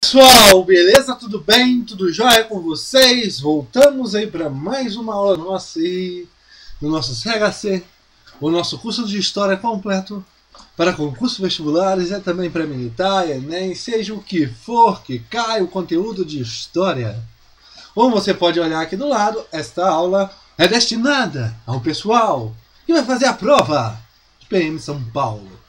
Pessoal, beleza? Tudo bem? Tudo jóia com vocês? Voltamos aí para mais uma aula nossa aí no nosso CHC, o nosso curso de História completo para concursos vestibulares e também para militar, Enem, seja o que for que caia o conteúdo de História. Como você pode olhar aqui do lado, esta aula é destinada ao pessoal que vai fazer a prova de PM São Paulo.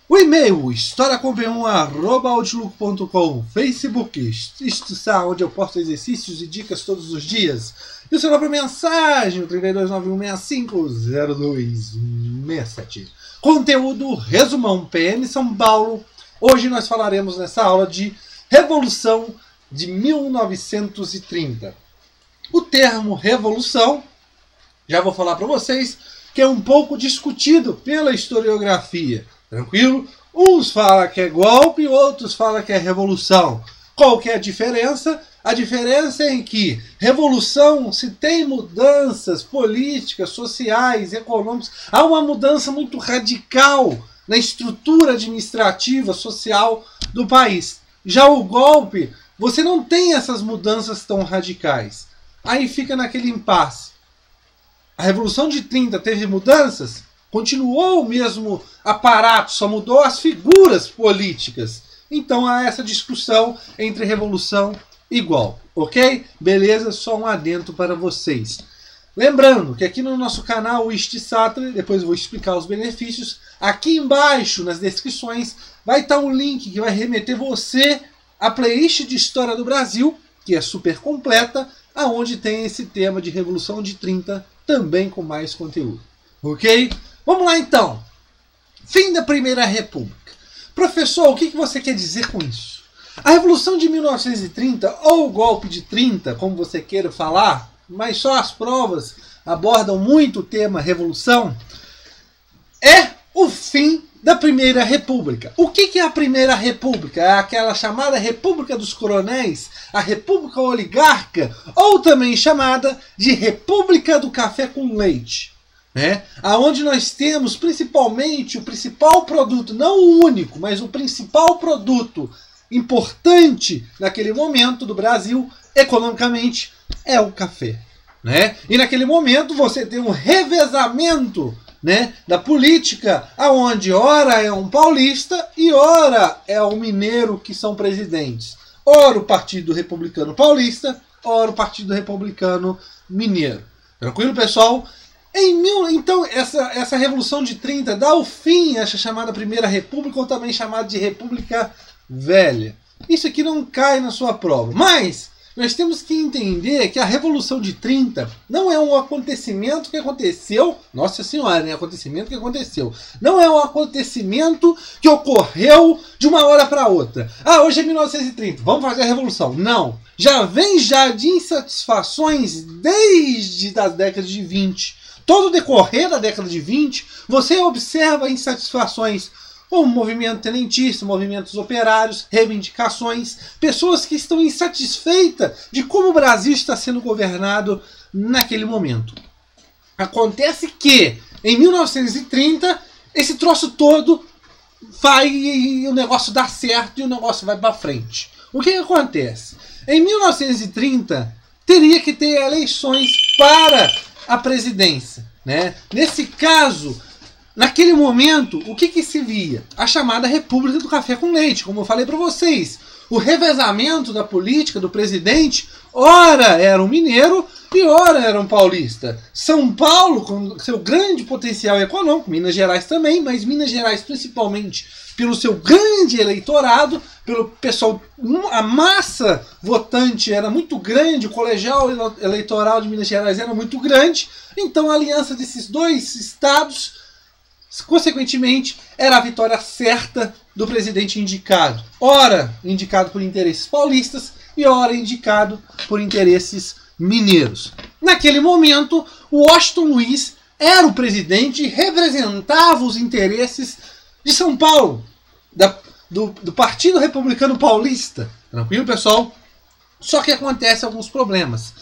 O e-mail historiacom1@outlook.com, Facebook, Instagram, onde eu posto exercícios e dicas todos os dias. E o seu própria mensagem, o 3291650267. Conteúdo resumão PM São Paulo. Hoje nós falaremos nessa aula de Revolução de 1930. O termo revolução, já vou falar para vocês, que é um pouco discutido pela historiografia. Tranquilo? Uns falam que é golpe, outros falam que é revolução. Qual que é a diferença? A diferença é em que revolução, se tem mudanças políticas, sociais, econômicas, há uma mudança muito radical na estrutura administrativa, social do país. Já o golpe, você não tem essas mudanças tão radicais. Aí fica naquele impasse. A Revolução de 30 teve mudanças? Continuou o mesmo aparato, só mudou as figuras políticas. Então há essa discussão entre revolução e golpe, ok? Beleza? Só um adendo para vocês. Lembrando que aqui no nosso canal, o Istisatra, depois eu vou explicar os benefícios, aqui embaixo nas descrições vai estar um link que vai remeter você à playlist de História do Brasil, que é super completa, aonde tem esse tema de Revolução de 30, também com mais conteúdo. Ok? Vamos lá então. Fim da Primeira República. Professor, o que você quer dizer com isso? A Revolução de 1930, ou o golpe de 30, como você queira falar, mas só as provas abordam muito o tema revolução, é o fim da Primeira República. O que é a Primeira República? É aquela chamada República dos Coronéis, a República Oligarca, ou também chamada de República do Café com Leite. Aonde nós temos principalmente o principal produto, não o único, mas o principal produto importante naquele momento do Brasil, economicamente, é o café. E naquele momento você tem um revezamento da política, aonde ora é um paulista e ora é um mineiro que são presidentes. Ora o Partido Republicano Paulista, ora o Partido Republicano Mineiro. Tranquilo, pessoal? Então, essa Revolução de 30 dá o fim a essa chamada Primeira República, ou também chamada de República Velha. Isso aqui não cai na sua prova. Mas nós temos que entender que a Revolução de 30 não é um acontecimento que aconteceu. Nossa Senhora, acontecimento que aconteceu. Não é um acontecimento que ocorreu de uma hora para outra. Ah, hoje é 1930, vamos fazer a Revolução. Não. Já vem de insatisfações desde as décadas de 20. Todo o decorrer da década de 20, você observa insatisfações como movimento tenentista, movimentos operários, reivindicações, pessoas que estão insatisfeitas de como o Brasil está sendo governado naquele momento. Acontece que, em 1930, esse troço todo vai e o negócio dá certo e o negócio vai para frente. O que acontece? Em 1930, teria que ter eleições para a presidência. Nesse caso, naquele momento, o que se via? A chamada República do Café com Leite, como eu falei para vocês. O revezamento da política do presidente, ora era um mineiro e ora era um paulista. São Paulo, com seu grande potencial econômico, Minas Gerais também, mas Minas Gerais principalmente pelo seu grande eleitorado, pelo pessoal, a massa votante era muito grande, o colegial eleitoral de Minas Gerais era muito grande, então a aliança desses dois estados, consequentemente, era a vitória certa do presidente indicado. Ora indicado por interesses paulistas e ora indicado por interesses mineiros. Naquele momento, o Washington Luiz era o presidente e representava os interesses de São Paulo, do Partido Republicano Paulista. Tranquilo, pessoal? Só que acontece alguns problemas,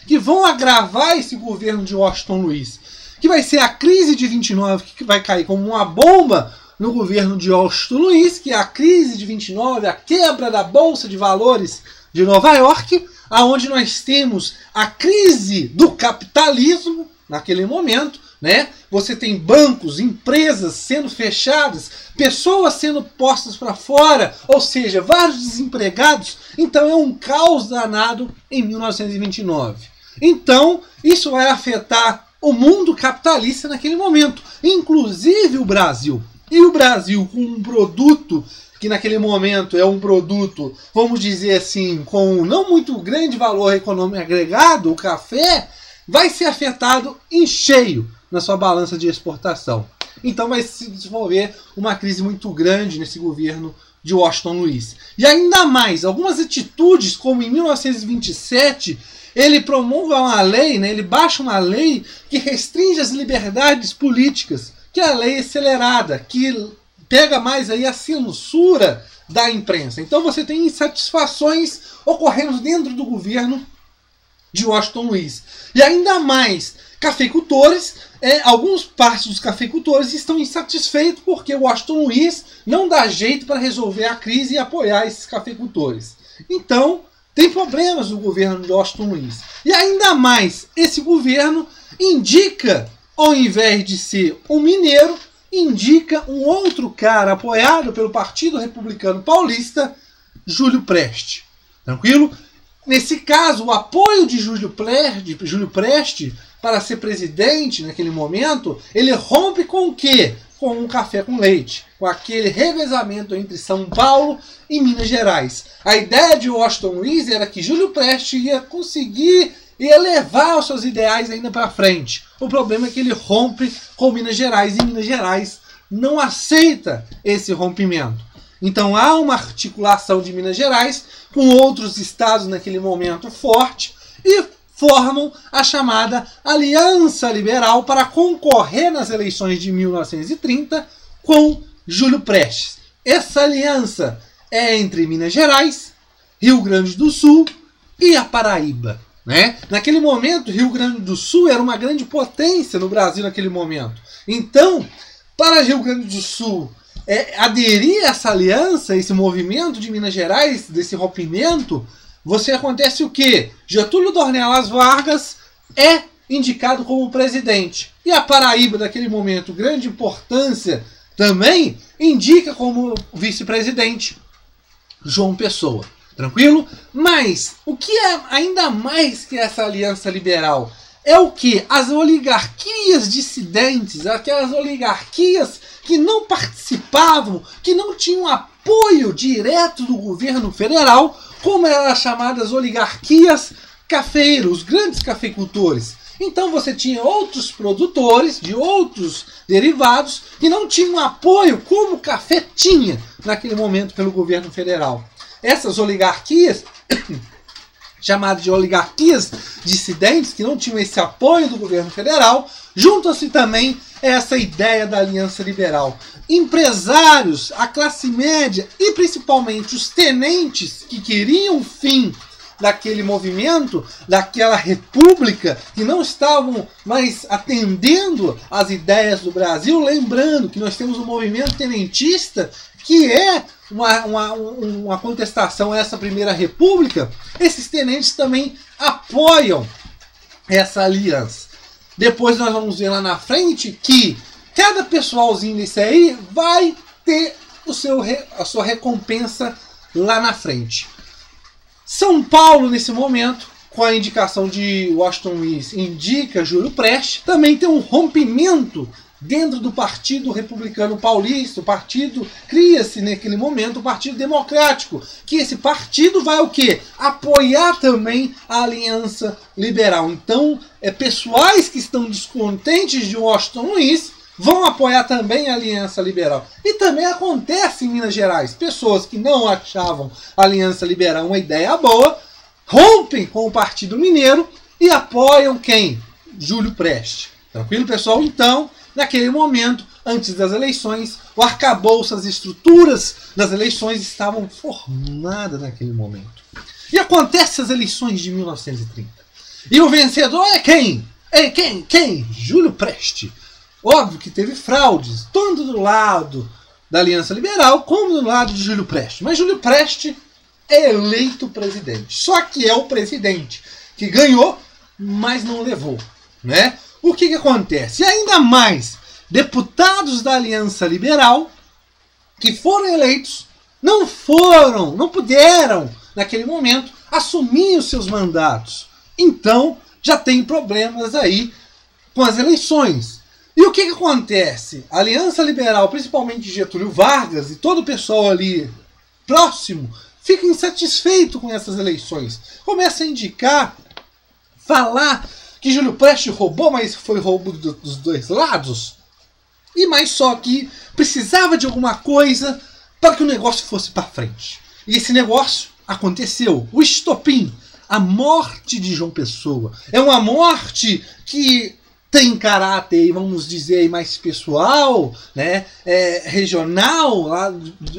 que vão agravar esse governo de Washington Luiz, que vai ser a crise de 29, que vai cair como uma bomba no governo de Washington Luiz, que é a crise de 29, a quebra da Bolsa de Valores de Nova York, aonde nós temos a crise do capitalismo naquele momento, né? Você tem bancos, empresas sendo fechadas, pessoas sendo postas para fora, ou seja, vários desempregados. Então é um caos danado em 1929. Então isso vai afetar o mundo capitalista naquele momento, inclusive o Brasil. E o Brasil, com um produto que naquele momento é um produto, vamos dizer assim, com não muito grande valor econômico agregado, o café, vai ser afetado em cheio na sua balança de exportação. Então vai se desenvolver uma crise muito grande nesse governo de Washington Luiz. E ainda mais, algumas atitudes, como em 1927, ele promulga uma lei, né, ele baixa uma lei que restringe as liberdades políticas, que é a lei acelerada, que pega mais aí a censura da imprensa. Então você tem insatisfações ocorrendo dentro do governo de Washington Luiz. E ainda mais, cafeicultores, alguns partes dos cafeicultores estão insatisfeitos porque Washington Luiz não dá jeito para resolver a crise e apoiar esses cafeicultores. Então, tem problemas no governo de Washington Luiz. E ainda mais, esse governo indica, ao invés de ser um mineiro, indica um outro cara apoiado pelo Partido Republicano Paulista, Júlio Prestes. Tranquilo? Nesse caso, o apoio de Júlio Prestes para ser presidente naquele momento, ele rompe com o quê? Com um café com leite, com aquele revezamento entre São Paulo e Minas Gerais. A ideia de Washington Luiz era que Júlio Prestes ia conseguir levar os seus ideais ainda para frente. O problema é que ele rompe com Minas Gerais e Minas Gerais não aceita esse rompimento. Então há uma articulação de Minas Gerais com outros estados naquele momento forte e formam a chamada Aliança Liberal para concorrer nas eleições de 1930 com Júlio Prestes. Essa aliança é entre Minas Gerais, Rio Grande do Sul e a Paraíba. Né? Naquele momento, Rio Grande do Sul era uma grande potência no Brasil naquele momento. Então, para Rio Grande do Sul aderir a essa aliança, esse movimento de Minas Gerais, desse rompimento, você acontece o quê? Getúlio Dornelas Vargas é indicado como presidente. E a Paraíba, naquele momento, grande importância também, indica como vice-presidente João Pessoa. Tranquilo? Mas o que é ainda mais que essa aliança liberal? É o que? As oligarquias dissidentes, aquelas oligarquias que não participavam, que não tinham apoio direto do governo federal, como eram as chamadas oligarquias cafeiras, os grandes cafeicultores. Então você tinha outros produtores de outros derivados que não tinham apoio como o café tinha naquele momento pelo governo federal. Essas oligarquias, chamadas de oligarquias dissidentes, que não tinham esse apoio do governo federal, juntam-se também a essa ideia da aliança liberal. Empresários, a classe média e principalmente os tenentes que queriam o fim daquele movimento, daquela república, que não estavam mais atendendo às ideias do Brasil, lembrando que nós temos um movimento tenentista que é uma contestação a essa primeira república. Esses tenentes também apoiam essa aliança. Depois nós vamos ver lá na frente que cada pessoalzinho desse aí vai ter a sua recompensa lá na frente. São Paulo, nesse momento, com a indicação de Washington Luiz, indica Júlio Prestes, também tem um rompimento dentro do Partido Republicano Paulista. O partido cria-se naquele momento o Partido Democrático, que esse partido vai o quê? Apoiar também a Aliança Liberal. Então, pessoais que estão descontentes de Washington Luiz vão apoiar também a Aliança Liberal. E também acontece em Minas Gerais. Pessoas que não achavam a Aliança Liberal uma ideia boa, rompem com o Partido Mineiro e apoiam quem? Júlio Prestes. Tranquilo, pessoal? Então, naquele momento, antes das eleições, o arcabouço, as estruturas das eleições estavam formadas naquele momento. E acontece as eleições de 1930. E o vencedor é quem? Quem? Júlio Prestes. Óbvio que teve fraudes, tanto do lado da Aliança Liberal como do lado de Júlio Prestes. Mas Júlio Prestes é eleito presidente. Só que é o presidente que ganhou, mas não levou, né? O que acontece? E ainda mais, deputados da Aliança Liberal que foram eleitos não puderam, naquele momento, assumir os seus mandatos. Então, já tem problemas aí com as eleições. E o que acontece? A Aliança Liberal, principalmente Getúlio Vargas e todo o pessoal ali próximo, fica insatisfeito com essas eleições. Começa a indicar, falar que Júlio Prestes roubou, mas foi roubo dos dois lados. E mais só que precisava de alguma coisa para que o negócio fosse para frente. E esse negócio aconteceu. O estopim, a morte de João Pessoa. É uma morte que tem caráter, vamos dizer, mais pessoal, né? Regional, lá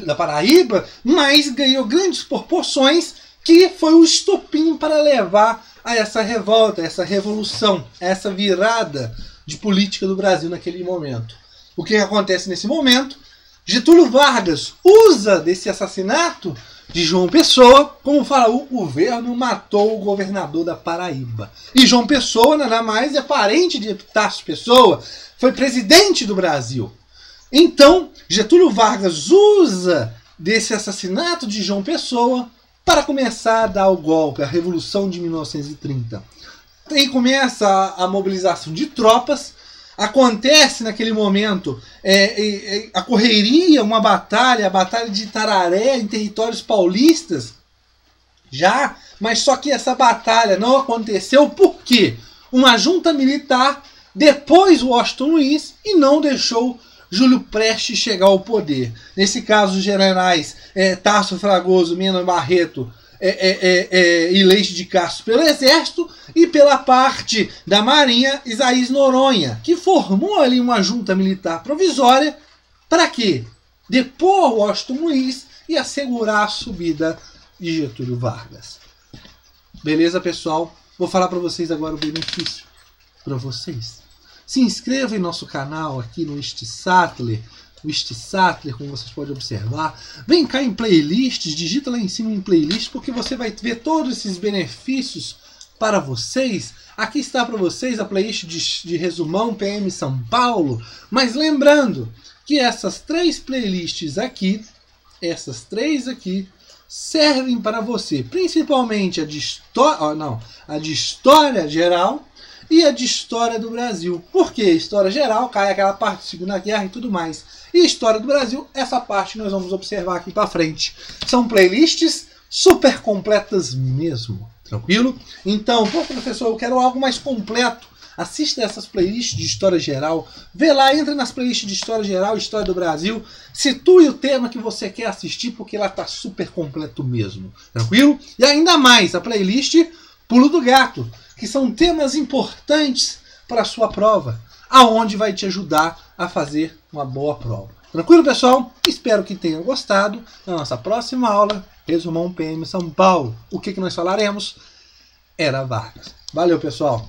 da Paraíba, mas ganhou grandes proporções, que foi o estopim para levar a essa revolta, essa revolução, essa virada de política do Brasil naquele momento. O que acontece nesse momento? Getúlio Vargas usa desse assassinato de João Pessoa, como fala, o governo matou o governador da Paraíba. E João Pessoa, nada mais, é parente de Epitácio Pessoa, foi presidente do Brasil. Então, Getúlio Vargas usa desse assassinato de João Pessoa para começar a dar o golpe, a Revolução de 1930. Aí começa a mobilização de tropas. Acontece naquele momento a correria, uma batalha, a Batalha de Tararé em territórios paulistas, já, mas só que essa batalha não aconteceu porque uma junta militar depôs Washington Luiz e não deixou Júlio Prestes chegar ao poder. Nesse caso, os generais Tasso Fragoso, Mena Barreto e Leite de Castro pelo Exército, e pela parte da Marinha, Isaías Noronha, que formou ali uma junta militar provisória para quê? Depor Washington Luiz e assegurar a subida de Getúlio Vargas. Beleza, pessoal? Vou falar para vocês agora o benefício para vocês. Se inscreva em nosso canal aqui no Sattler, como vocês podem observar. Vem cá em playlists, digita lá em cima em playlist, porque você vai ver todos esses benefícios para vocês. Aqui está para vocês a playlist de resumão PM São Paulo. Mas lembrando que essas três playlists aqui, essas três aqui, servem para você, principalmente a de história geral e a de história do Brasil. Porque história geral cai aquela parte da Segunda Guerra e tudo mais. E história do Brasil, essa parte nós vamos observar aqui para frente. São playlists super completas mesmo. Tranquilo? Então, pô, professor, eu quero algo mais completo. Assista essas playlists de história geral. Vê lá, entra nas playlists de história geral, história do Brasil. Situe o tema que você quer assistir, porque lá tá super completo mesmo. Tranquilo? E ainda mais, a playlist Pulo do Gato, que são temas importantes para a sua prova, aonde vai te ajudar a fazer uma boa prova. Tranquilo, pessoal? Espero que tenham gostado. Na nossa próxima aula, Resumão PM São Paulo. O que nós falaremos? Era Vargas. Valeu, pessoal!